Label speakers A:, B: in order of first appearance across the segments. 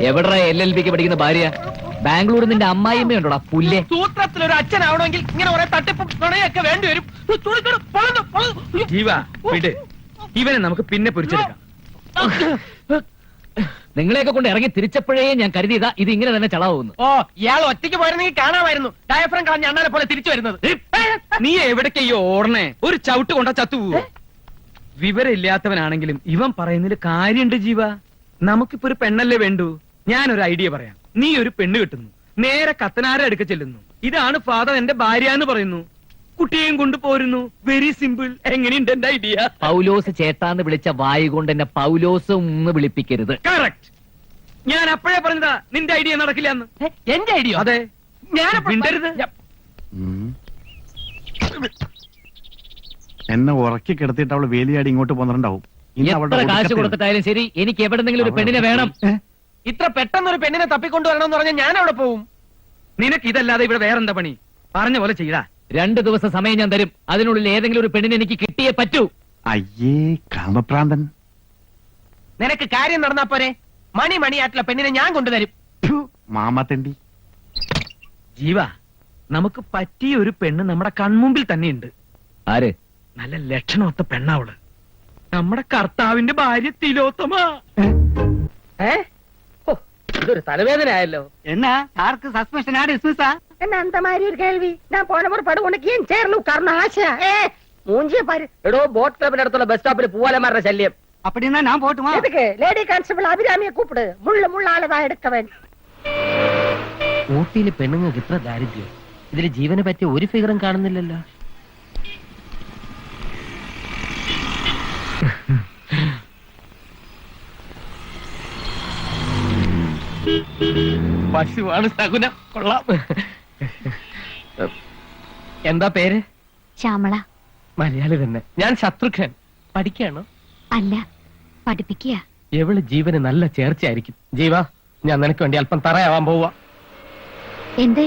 A: എവിടാ LLBക്ക് പഠിക്കുന്ന ഭാര്യ? ബാംഗ്ലൂർ നിന്റെ അമ്മായിമ്മയുണ്ടോടാ പുല്ലേ?
B: സൂത്രത്തിൽ ഒരു അച്ഛനാവണമെങ്കിൽ ഇങ്ങനെ കുറെ തട്ടിപ്പും നുണയൊക്കെ വേണ്ടി വരും.
C: ജീവ വിട്, ഇവനെ നമുക്ക് പിന്നെ പൊരിച്ചെടുക്കാം.
A: നിങ്ങളെയൊക്കെ കൊണ്ട് ഇറങ്ങി തിരിച്ചപ്പോഴേ ഞാൻ കരുതിയതാ ഇത് ഇങ്ങനെ തന്നെ ചളാവുന്നു.
B: ഓ, ഇയാൾ ഒറ്റയ്ക്ക് പോയിരുന്നെങ്കിൽ കാണാമായിരുന്നു ഡയഫ്രം കളഞ്ഞ അണ്ണാനെ പോലെ തിരിച്ചു വരുന്നത്.
C: നീ എവിടേക്കയ്യോ ഓടണേ? ഒരു ചവിട്ട് കൊണ്ടാ ചത്തുപോവോ? വിവരം ഇല്ലാത്തവനാണെങ്കിലും ഇവൻ പറയുന്നതിൽ കാര്യണ്ട് ജീവ. നമുക്കിപ്പോ ഒരു പെണ്ണല്ലേ വേണ്ടു. ഞാനൊരു ഐഡിയ പറയാം. നീ ഒരു പെണ്ണ് കിട്ടുന്നു, നേരെ കത്തനാരെ അടുക്ക ചെല്ലുന്നു. ഇതാണ് ഫാദർ എന്റെ ഭാര്യ എന്ന് പറയുന്നു, കുട്ടിയെയും കൊണ്ട് പോരുന്നു. Very simple. എങ്ങനെയുണ്ട് എന്റെ ഐഡിയ?
A: പൗലോസ് ചേട്ടാന്ന് വിളിച്ച വായു കൊണ്ട് എന്നെ പൗലോസ് ഒന്ന് വിളിപ്പിക്കരുത്.
C: കറക്റ്റ്. ഞാൻ അപ്പോഴേ പറഞ്ഞതാ നിന്റെ ഐഡിയ നടക്കില്ല എന്ന്.
B: എന്റെ ഐഡിയ?
C: അതെ.
B: ഞാൻ
C: മിണ്ടരുത്.
D: എന്നെ ഉറക്കി കിടത്തിയിട്ട് അവള് വേലിയാടി ഇങ്ങോട്ട് പോന്നിട്ടുണ്ടാവും.
A: എത്ര കാശ് കൊടുത്തിട്ടായാലും ശരി, എനിക്ക് എവിടെന്നെങ്കിലും ഒരു പെണ്ണിനെ വേണം.
B: ഇത്ര പെട്ടെന്നൊരു പെണ്ണിനെ തപ്പിക്കൊണ്ടുവരണമെന്ന് പറഞ്ഞാൽ ഞാൻ അവിടെ പോവും.
C: നിനക്ക് ഇതല്ലാതെ ഇവിടെ വേറെന്താ പണി? പറഞ്ഞ പോലെ ചെയ്താ.
A: 2 ദിവസം സമയം ഞാൻ തരും. അതിനുള്ളിൽ ഏതെങ്കിലും ഒരു പെണ്ണിനെ എനിക്ക് കിട്ടിയേ പറ്റൂ.
D: അയ്യേ കാമപ്രാന്തൻ.
B: നിനക്ക് കാര്യം നടന്നാ പോരെ? മണിയായിട്ടുള്ള പെണ്ണിനെ ഞാൻ കൊണ്ടുതരും.
D: മാമത്തണ്ടി.
C: ജീവ, നമുക്ക് പറ്റിയ ഒരു പെണ്ണ് നമ്മുടെ കൺമുമ്പിൽ തന്നെയുണ്ട്.
A: ആര്?
C: നല്ല ലക്ഷണമൊത്ത പെണ്ണാവള്. നമ്മുടെ കർത്താവിന്റെ ഭാര്യ തിലോത്തമ.
B: ഇതൊരു തലവേദന ആയല്ലോ.
E: എന്നാ ആർക്ക് സസ്പെൻഷനാ ഡിസ്മിസാ?
F: என்ன அந்த மாதிரி ஒரு கேள்வி? நான் போன ஒரு படு உனக்கு ஏன் ചേർന്നു കാരണം ആശാ മൂഞ്ചിയ പാര്.
B: എടോ, ബോട്ട് ക്ലബിന്റെ അടുത്തുള്ള ബസ് സ്റ്റോപ്പിൽ പൂവാലന്മാരുടെ ശല്യം.
E: அப்படின்னா நான் போட்டுமா?
F: எதுக்கு? லேடி கான்ஸ்டபிள் அபிராமியை கூப்பிடு. മുള്ളാളതാ എടുക്ക വേണ്ടി.
B: ഊട്ടിയിലെ പെണ്ണുങ്ങൾക്ക് ഇത്ര ദാരിദ്ര്യം. ഇതില് ജീവനെ പറ്റിയ ഒരു ഫിഗറും കാണുന്നില്ലല്ലോ. പശുവാണ് സകുനം. കൊള്ളാം. എന്താ പേര്?
G: ശ്യാമള.
B: മലയാളി തന്നെ. ഞാൻ ശത്രുഘ്നൻ. പഠിക്കാണോ?
G: അല്ല, പഠിപ്പിക്കുക.
B: എവള് ജീവന് നല്ല ചേർച്ചയായിരിക്കും. ജീവ, ഞാൻ നിനക്ക് വേണ്ടി അല്പം തറയാവാൻ പോവാ.
G: എന്തേ?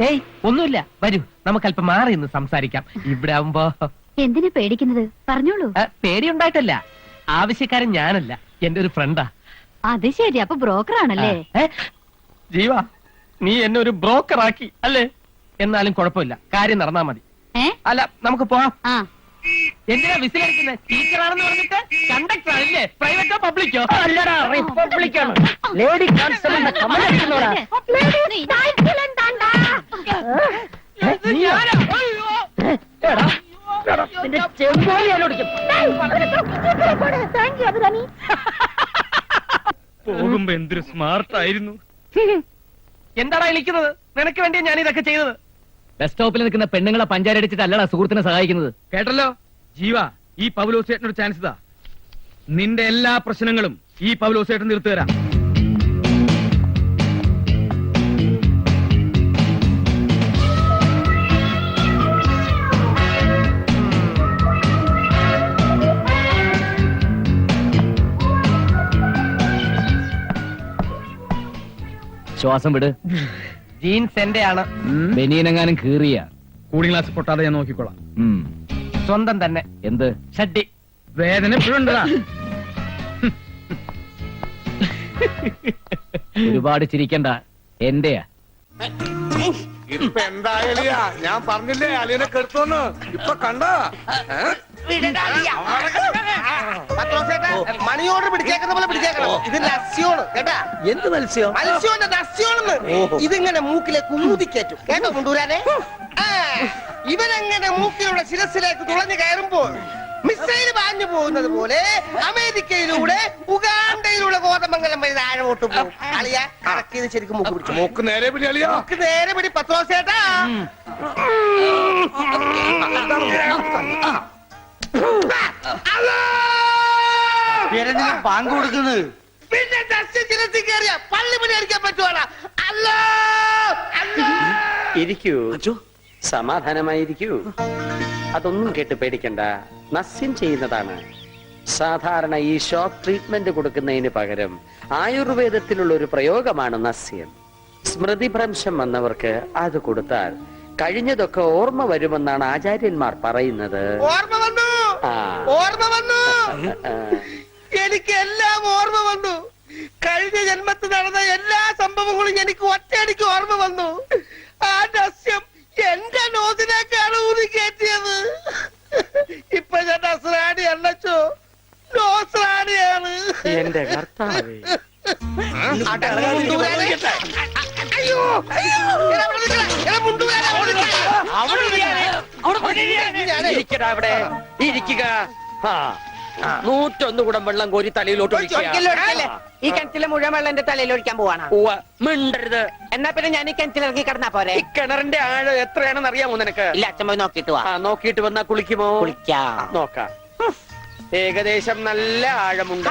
B: ഏയ്, ഒന്നുമില്ല. വരൂ, നമുക്ക് അല്പം മാറി ഇന്ന് സംസാരിക്കാം. ഇവിടെ ആവുമ്പോ.
G: എന്തിനാ പേടിക്കുന്നത്? പറഞ്ഞോളൂ.
B: പേടിയുണ്ടായിട്ടല്ല, ആവശ്യക്കാരൻ ഞാനല്ല, എന്റെ ഒരു ഫ്രണ്ടാ.
G: അത് ശരി, അപ്പൊ ബ്രോക്കർ ആണല്ലേ?
B: ജീവ, നീ എന്നെ ഒരു ബ്രോക്കർ ആക്കി അല്ലേ? എന്നാലും കുഴപ്പമില്ല, കാര്യം നടന്നാ മതി. അല്ല, നമുക്ക് പോവാം. എന്തിനാ വിസിലടിക്കുന്നത്? ടീച്ചറാണെന്ന് പറഞ്ഞിട്ട് കണ്ടക്ടർ ആണല്ലേ? പ്രൈവറ്റോ പബ്ലിക്കോ? അല്ലടാ, റിപ്പബ്ലിക്കാണ്. ലേഡി കോൺസ്റ്റബിളിന്റെ കമലടിക്കുന്നോടാ.
C: പോകുമ്പോ എന്തൊരു സ്മാർട്ട് ആയിരുന്നു.
B: എന്താടാ വിളിക്കുന്നത്? നിനക്ക് വേണ്ടിയാ ഞാൻ ഇതൊക്കെ ചെയ്തത്.
A: ബസ് സ്റ്റോപ്പിൽ നിൽക്കുന്ന പെണ്ണുങ്ങളെ പഞ്ചാരടിച്ചിട്ട് അല്ലടാ സുഹൃത്തിനെ സഹായിക്കുന്നത്.
C: കേട്ടല്ലോ ജീവ, ഈ പൗലോസേട്ടനൊരു ചാൻസ് ഇതാ. നിന്റെ എല്ലാ പ്രശ്നങ്ങളും ഈ പൗലോസേട്ടൻ തീർത്തു തരാം.
A: ശ്വാസം വിട്.
B: ജീൻസ് എന്റെ ആണ്.
A: ബനിയനെങ്ങാനും കീറിയ
C: കൂളിംഗ് ഗ്ലാസ് പൊട്ടാതെ ഞാൻ നോക്കിക്കോളാം.
B: സ്വന്തം തന്നെ.
A: എന്ത്?
B: ഷഡ്ഡി.
C: വേദന എപ്പോഴുണ്ടതാ.
A: ഒരുപാട് ചിരിക്കണ്ട, എന്റെയാ.
H: ഇപ്പൊ എന്തായാലും ഞാൻ പറഞ്ഞില്ലേ അലിയനെ കെടുത്തോന്ന്. ഇപ്പൊ കണ്ട
E: മണി ഓർഡർ പിടിച്ചേക്കുന്ന പോലെ പിടിച്ചേക്കണം. ഇത് ലസ്യോണ് കേട്ടാ.
B: എന്ത് മത്സ്യം?
E: മത്സ്യോന്റെ ലസ്യോണെന്ന്. ഇതിങ്ങനെ മൂക്കിലെ കുമുതിക്കേറ്റും കേട്ടോ കൊണ്ടുവരാനെ. ഇവനെങ്ങനെ മൂക്കിലൂടെ ശിരസിലേക്ക് തുളഞ്ഞു കയറുമ്പോൾ മിസൈൽ പാഞ്ഞു പോകുന്നത് പോലെ അമേരിക്കയിലൂടെ ഉഗാണ്ടയിലൂടെ കോതമംഗലം വഴി താഴോട്ട് പോകും. അളിയ കറക്റ്റ് ചെയ്ത് ശരിക്കും മൂക്ക് പിടിച്ചു.
H: മൂക്ക് നേരെ പിടി അളിയാ.
E: മൂക്ക് നേരെ പിടി പത്രോസേട്ടാ.
H: പാങ്ക് കൊടുക്കുന്നത്
E: പിന്നെ ശിരസിൽ കയറിയ പള്ളി പണി അടിക്കാൻ പറ്റുവാടാ. അല്ലോ അല്ലോ.
I: ഇരിക്കൂ, സമാധാനമായിരിക്കൂ. അതൊന്നും കേട്ട് പേടിക്കണ്ട, നസ്യം ചെയ്യുന്നതാണ്. സാധാരണ ഈ ഷോക്ക് ട്രീറ്റ്മെന്റ് കൊടുക്കുന്നതിന് പകരം ആയുർവേദത്തിലുള്ള ഒരു പ്രയോഗമാണ് നസ്യം. സ്മൃതിഭ്രംശം വന്നവർക്ക് അത് കൊടുത്താൽ കഴിഞ്ഞതൊക്കെ ഓർമ്മ വരുമെന്നാണ് ആചാര്യന്മാർ പറയുന്നത്.
E: ഓർമ്മ വന്നു, ഓർമ്മ വന്നു. എനിക്ക് എല്ലാം ഓർമ്മ വന്നു. കഴിഞ്ഞ ജന്മത്തിൽ നടന്ന എല്ലാ സംഭവങ്ങളും എനിക്ക് ഒറ്റയടിക്ക് ഓർമ്മ വന്നു. ആ നസ്യം എന്റെ നോസിലേക്കാണ് ഊതി കയറ്റിയത്. ഇപ്പൊ ഞാൻ നസ്രാണി അല്ലച്ചോ, നോസ്രാണിയാണ്.
I: എന്റെ കർത്താവേ.
E: അയ്യോ
I: ഇരിക്കടാ അവിടെ, ഇരിക്കുക. 101 കുടം വെള്ളം കോരി തലയിലോട്ട് ഒഴിക്കുക.
F: ഈ കിണറ്റിലെ മുഴുവൻ വെള്ളം എന്റെ തലയിൽ ഒഴിക്കാൻ പോവാണ്.
I: ഉവ്വ്, മിണ്ടരുത്.
F: എന്നാ പിന്നെ ഞാൻ ഈ കിണറ്റിലിറങ്ങി കിടന്നാ പോരെ?
I: ഈ കിണറിന്റെ ആഴം എത്രയാണെന്ന് അറിയാമോ നിനക്ക്?
F: ഇല്ല, അച്ഛൻ പോയി നോക്കിട്ട് വാ.
I: നോക്കിയിട്ട് വന്നാ കുളിക്കുമോ?
F: കുളിക്കാം.
I: നോക്കാം. ഏകദേശം നല്ല ആഴമുണ്ട്.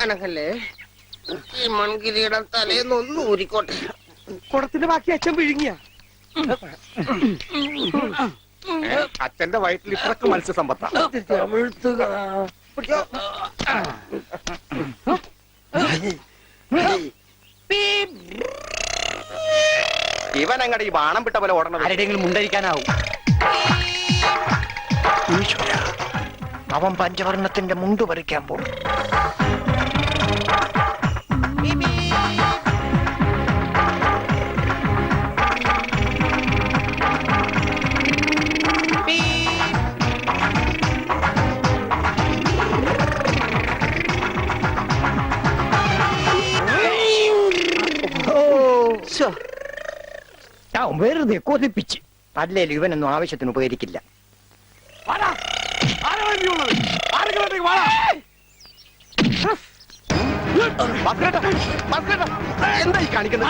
E: അനക്കല്ലേ, ഈ മൺകിരിയുടെ തലേന്നൊന്നും ഊരിക്കോട്ടെ.
B: കുടത്തിന്റെ ബാക്കി അച്ഛൻ വിഴുങ്ങിയ.
H: അച്ഛന്റെ വയറ്റിൽ ഇത്രക്ക് മത്സ്യസമ്പത്താ. ഇവൻ അങ്ങടെ ഈ ബാണം വിട്ട പോലെ ഓടണം.
I: ആരുടെയെങ്കിലും മുണ്ടരിക്കാനാവും.
E: അവൻ പഞ്ചവർണ്ണത്തിന്റെ മുണ്ട് പറിക്കാൻ പോകും.
F: വെറുതെ കൊതിപ്പിച്ച് അല്ലേലും ഇവനൊന്നും ആവശ്യത്തിന് ഉപകരിക്കില്ല.
H: എന്തായി കാണിക്കുന്നത്?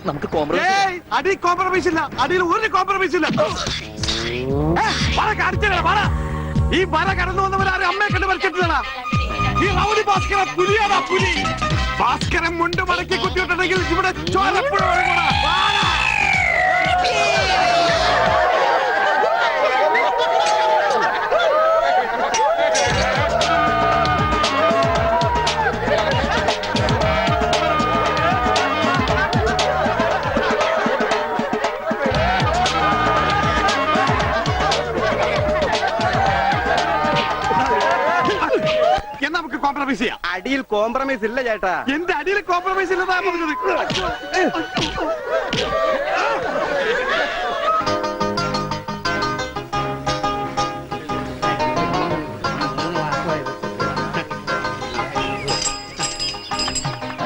I: നമുക്ക് കോംപ്രമൈസ്.
D: അടി കോംപ്രമൈസ് ഇല്ല, അടിയിൽ ഒരു കോംപ്രമൈസ് ഇല്ല. ഈ വര കടന്നു വന്നവരാരും അമ്മയെ കണ്ട് വരച്ചിട്ടാ. ഈ റൗഡി ഭാസ്കര പുലിയാടാ പുലി. ഭാസ്കരൻ മുണ്ട് മടക്കി കുത്തിയിട്ടുണ്ടെങ്കിൽ ഇവിടെ ചോരപ്പുഴ ഒഴുകുടാ. നമുക്ക് കോംപ്രമൈസ് ചെയ്യാം.
H: അടിയിൽ കോംപ്രമൈസ് ഇല്ല ചേട്ടാ.
D: എന്റെ അടിയിൽ കോംപ്രമൈസ് ഇല്ലെന്നാ പറഞ്ഞത്.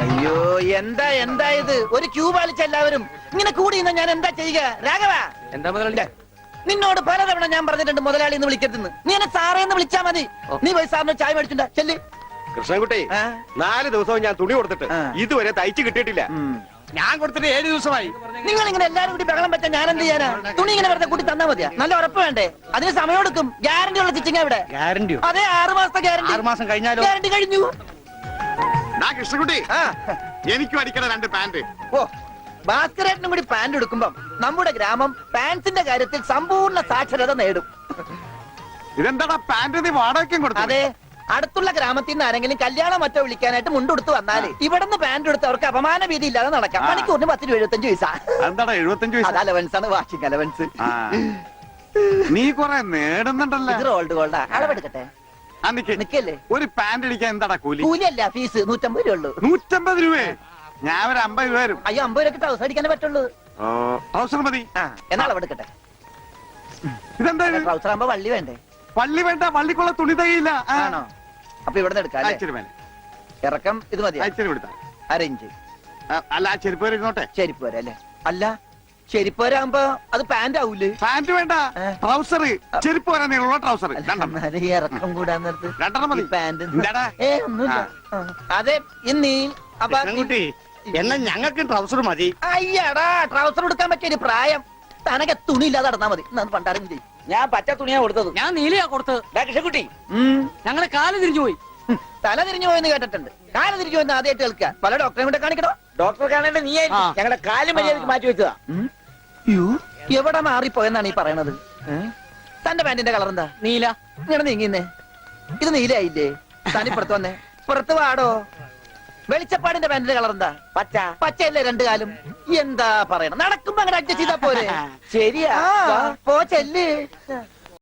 F: അയ്യോ, എന്താ ഇത്? ഒരു ക്യൂ പാലിച്ച എല്ലാവരും ഇങ്ങനെ കൂടി നിന്നാ ഞാൻ എന്താ ചെയ്യുക? രാഘവ,
I: എന്താ മുതലാളി?
F: നിന്നോട് പലതവണ ഞാൻ പറഞ്ഞിട്ടുണ്ട് മുതലാളി എന്ന് വിളിക്കരുതെന്ന്. നീ എന്നെ സാറേ എന്ന് വിളിച്ചാ മതി. നീ പോയി സാറിന് ചായ മേടിച്ചിട്ടുണ്ടാ ചെല്ലി.
H: കൃഷ്ണൻകുട്ടി, 4 ദിവസവും ഞാൻ തുണി കൊടുത്തിട്ട് ഇതുവരെ തയ്ച്ചു കിട്ടിയിട്ടില്ല.
D: ഞാൻ കൊടുത്തിട്ട് 7 ദിവസമായി.
F: നിങ്ങൾ ഇങ്ങനെ എല്ലാരും കൂടി ബഹളം വെച്ചാൽ ഞാൻ എന്ത് ചെയ്യാനാ? തുണി ഇങ്ങനെ വെറുതെ കൂട്ടി തന്നാ മതിയാ? നല്ല ഉറപ്പ് വേണ്ടേ? അതിന് സമയം എടുക്കും. ഗ്യാരണ്ടി ഉള്ള സ്റ്റിച്ചിങ് ഇവിടെ.
I: ഗ്യാരണ്ടിയോ?
F: അതെ, 6 മാസത്തെ ഗ്യാരണ്ടി.
I: 6 മാസം കഴിഞ്ഞാലോ?
F: ഗ്യാരണ്ടി കഴിഞ്ഞു.
D: കൃഷ്ണൻകുട്ടി, എനിക്കും അടിക്കണ 2 പാന്റ്.
F: ഓ, ഭാസ്കരേട്ടനും കൂടി പാന്റ് എടുക്കുമ്പം നമ്മുടെ ഗ്രാമം പാൻസിന്റെ കാര്യത്തിൽ സമ്പൂർണ്ണ സാക്ഷരത നേടും.
D: ഇതെന്താടാ പാന്റ് നീ വാടകയ്ക്കും കൊടുത്തു?
F: അതെ, അടുത്തുള്ള ഗ്രാമത്തിൽ നിന്ന് ആരെങ്കിലും കല്യാണം മറ്റോ വിളിക്കാനായിട്ട് മുണ്ടെടുത്ത് വന്നാല് ഇവിടുന്ന് പാന്റ് എടുത്ത് അവർക്ക് അപമാന ഭീതി ഇല്ലാതെ നടക്കാം. മണിക്കൂറിന് 10 രൂപ 75 പൈസ.
D: എന്താടാ 75
F: അത് അലവൻസ് ആണ്, വാഷിംഗ് അലവൻസ്.
D: നീ കൊറേ നേടുന്നുണ്ടല്ലോ.
F: ഇത് റോൾഡ് ഗോൾഡാ. അളവെടുക്കട്ടെ? നിക്കല്ലേ?
D: ഒരു പാന്റ് അടിക്കാൻ എന്താടാ കൂലി?
F: കൂലിയല്ല, ഫീസ് 150 രൂപ ഉള്ളൂ.
D: 150 രൂപയെ? ഞാൻ ഒരു 50 രൂപ വരും.
F: അയ്യോ, 50 രൂപ ട്രൗസർ അടിക്കാനേ പറ്റുള്ളൂ.
D: ട്രൗസർ മതി.
F: എന്നാ അളവെടുക്കട്ടെ?
D: ഇതെന്താ?
F: ട്രൗസർ ആകുമ്പോ വള്ളി വേണ്ടേ?
D: വള്ളി വേണ്ട, വള്ളിക്കുള്ള തുണി തയ്യില്ല.
F: ആണോ? അപ്പൊ ഇവിടെ എടുക്കാം. ഇറക്കം ഇത് മതി. അരയിഞ്ച്.
D: അല്ല, ചെരുപ്പ് വരെ ഇരുന്നോട്ടെ.
F: ചെരുപ്പ് വരെ അല്ലേ? അല്ല, ചെരുപ്പ് വരാകുമ്പോ അത് പാന്റ് ആവൂലേ?
D: പാന്റ് വേണ്ട, ട്രൗസർ. ചെരുപ്പ് വരാൻ നീളമുള്ള ട്രൗസർ
F: ഇറക്കം കൂടാൻ നേരത്ത്
D: 2 മതി.
F: പാന്റ് ഒന്നുമില്ല. അതെ, ഇന്നീ
H: എന്നാ ഞങ്ങൾക്ക് ട്രൗസർ മതി.
F: അയ്യടാ, ട്രൗസർ എടുക്കാൻ പറ്റിയ പ്രായം. തനക്ക് തുണി ഇല്ലാതെ നടന്നാ മതി. പണ്ടാരും ചെയ്യും.
I: ഞാൻ പച്ച തുണിയാ കൊടുത്തത്.
A: ഞാൻ നീലയാ കൊടുത്തത്.
I: കൃഷ്ണൻകുട്ടി,
A: ഞങ്ങളെ കാല് തിരിഞ്ഞു പോയി.
F: തല തിരിഞ്ഞു പോയെന്ന് കേട്ടിട്ടുണ്ട്. കാല് തിരിഞ്ഞു പോയെന്ന് ആദ്യമായിട്ട് കേൾക്കുക. പല ഡോക്ടറെ കൊണ്ട് കാണിക്കണോ?
I: ഡോക്ടറെ കാണേണ്ട നീ ഞങ്ങളുടെ കാലും മര്യാദക്ക് മാറ്റി വെച്ചതാ.
F: എവിടെ മാറിപ്പോയെന്നാണ് ഈ പറയണത്? തന്റെ പാന്റിന്റെ കളർ എന്താ?
I: നീല.
F: ഇങ്ങനെ നീങ്ങിന്നേ. ഇത് നീലായില്ലേ? താൻ ഇപ്പുറത്ത് വന്നേ. പുറത്ത് വാടോ. വെളിച്ചപ്പാടിന്റെ പാന്റിന്റെ കളർ എന്താ?
I: പച്ച.
F: പച്ചയല്ലേ രണ്ടു കാലും? എന്താ പറയണം? നടക്കുമ്പോ അങ്ങനെ അഡ്ജസ്റ്റ് ചെയ്താ പോരെ?
I: ശരിയാ.
F: പോ ചെല്ല്.